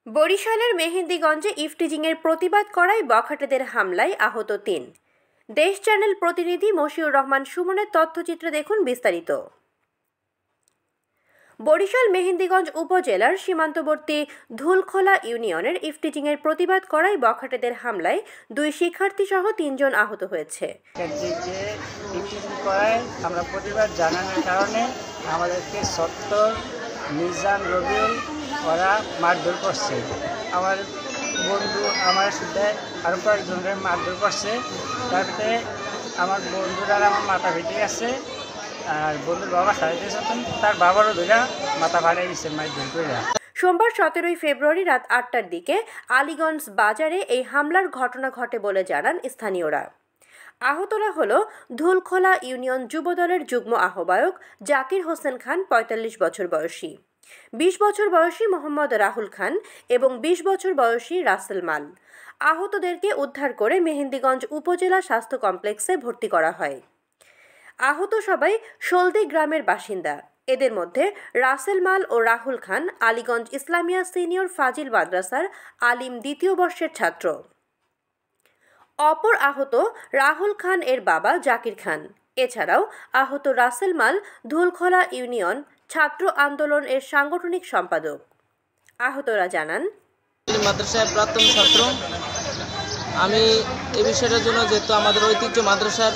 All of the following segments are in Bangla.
বরিশালের মেহেন্দিগঞ্জে ইফটিজিংয়ের প্রতিবাদ করায় বখাটেদের হামলায় আহত ৩। দেশ চ্যানেল প্রতিনিধি মশিউর রহমান সুমনের তথ্যচিত্রে দেখুন বিস্তারিত। বরিশাল মেহেন্দিগঞ্জ উপজেলার সীমান্তবর্তী ধুলখোলা ইউনিয়নের ইফটিজিংয়ের প্রতিবাদ করায় বখাটেদের হামলায় ২ শিক্ষার্থীসহ ৩ জন আহত হয়েছে। আমরা প্রতিবাদ জানানোর কারণে আমাদেরকে সত্তর মিজান রবিউল ওরা মারধর করছে। আমার বন্ধু আমার সাথে আরও কয়েকজনের মারধর করছে। তারপরে আমার বন্ধুরা আমার মাথা ফেটে গেছে, আর বন্ধুর বাবা সাড়ে তার বাবারও ধরে মাথা ফাটিয়ে গেছে মারধর করে। সোমবার ১৭ ফেব্রুয়ারি রাত ৮টার দিকে আলীগঞ্জ বাজারে এই হামলার ঘটনা ঘটে বলে জানান স্থানীয়রা। আহতরা হল ধুলখোলা ইউনিয়ন যুবদলের যুগ্ম আহ্বায়ক জাকির হোসেন খান ৪৫ বছর বয়সী, ২০ বছর বয়সী মোহাম্মদ রাহুল খান এবং ২০ বছর বয়সী রাসেল মাল। আহতদেরকে উদ্ধার করে মেহেন্দিগঞ্জ উপজেলা স্বাস্থ্য কমপ্লেক্সে ভর্তি করা হয়। আহত সবাই সলদি গ্রামের বাসিন্দা। এদের মধ্যে রাসেল মাল ও রাহুল খান আলীগঞ্জ ইসলামিয়া সিনিয়র ফাজিল মাদ্রাসার আলিম ২য় বর্ষের ছাত্র। অপর আহত রাহুল খান এর বাবা জাকির খান। এছাড়াও আহত রাসেল মাল ধুলখোলা ইউনিয়ন ছাত্র আন্দোলন এর সাংগঠনিক সম্পাদক। আহতরা জানান, মাদ্রাসায় প্রাক্তন ছাত্র। আমি এই বিষয়টার জন্য, যেহেতু আমাদের ঐতিহ্য মাদ্রাসার,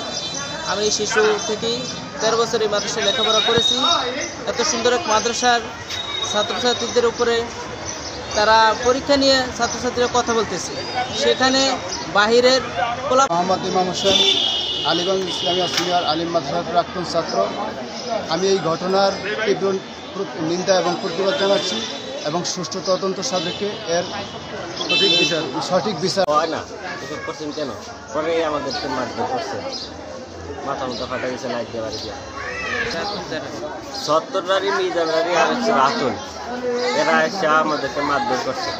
আমি শিশু থেকেই ১৩ বছর এই মাদ্রাসায় লেখাপড়া করেছি। এত সুন্দর এক মাদ্রাসার ছাত্রছাত্রীদের উপরে তারা পরীক্ষা নিয়ে ছাত্রছাত্রীরা কথা বলতেছে, সেখানে বাহিরের মোহাম্মদ ইমাম হোসেন, আলীগঞ্জ ইসলামিয়া সিনিয়র আলিম মাদ্রাসার প্রাক্তন ছাত্র। আমি এই ঘটনার তীব্র নিন্দা এবং প্রতিবাদ জানাচ্ছি এবং সুষ্ঠু তদন্ত সাপেক্ষে এর সঠিক বিচার হয় না। এসব করছেন কেন? পরে আমাদেরকে মারধর করছে, মাথা মতো ফাটা গেছে লাইট দিয়ে বাড়ি দিয়ে। ৭০ মিজান আর হচ্ছে রাতুল, এরা এসে আমাদেরকে মারধর করছে।